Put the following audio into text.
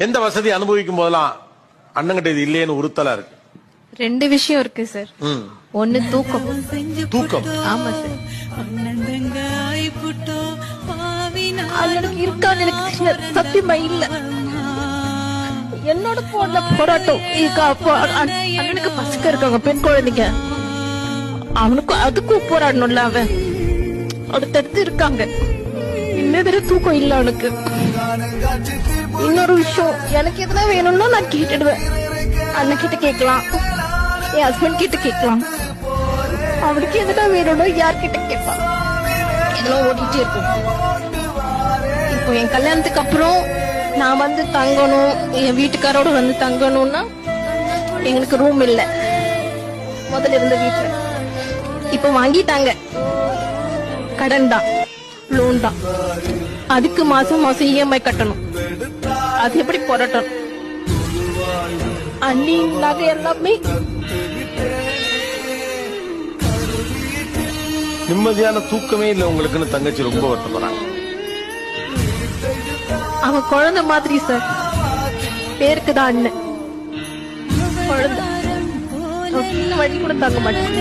எந்த வசதி அனுபவிக்கும் போதெல்லாம் அண்ணங்கிட்ட இது இல்லையேன்னு உறுத்தலா இருக்கு? ரெண்டு விஷயம் இருக்கு சார். ஒண்ணு தூக்கம். தூக்கம்? ஆமா சார். அது எனக்கு இருக்கான்னு எனக்கு தெரியல, சத்தியமா இல்ல. என்னோட போன போராட்டம் அண்ணனுக்கு பசங்க இருக்காங்க, பெண் குழந்தைங்க, அவனுக்கும் அதுக்கும் போராடணும்ல. அவன் அடுத்தடுத்து இருக்காங்க. இன்னொரு தூக்கம் இல்ல அவனுக்கு. இன்னொரு விஷயம், எனக்கு எதுனா வேணும்னா நான் கேட்டுடுவேன். அண்ணன் கிட்ட கேட்கலாம், என் ஹஸ்பண்ட் கிட்ட கேட்கலாம். அவனுக்கு எதுனா வேணும்னா யார்கிட்ட கேட்பான்? இதெல்லாம் ஓடிட்டே இருக்கும். இப்போ என் கல்யாணத்துக்கு அப்புறம் நான் வந்து தங்கணும், என் வீட்டுக்காரோட வந்து தங்கணும்னா எங்களுக்கு ரூம் இல்ல. முதல்ல இருந்த வீட்டுல இப்ப வாங்கிட்டாங்க. கடன் தான், லோன் தான். அதுக்கு மாசம் மாசம் இஎம்ஐ கட்டணும். அது எப்படி போராட்டம்? அண்ணி நகை எல்லாமே. நிம்மதியான தூக்கமே இல்ல உங்களுக்குன்னு தங்கச்சி ரொம்ப வருத்தப்படுறாங்க. அவன் குழந்தை மாதிரி சார். பேருக்கு தான் அண்ணன், குழந்தை. வழி கூட தாங்க மாட்டேன்.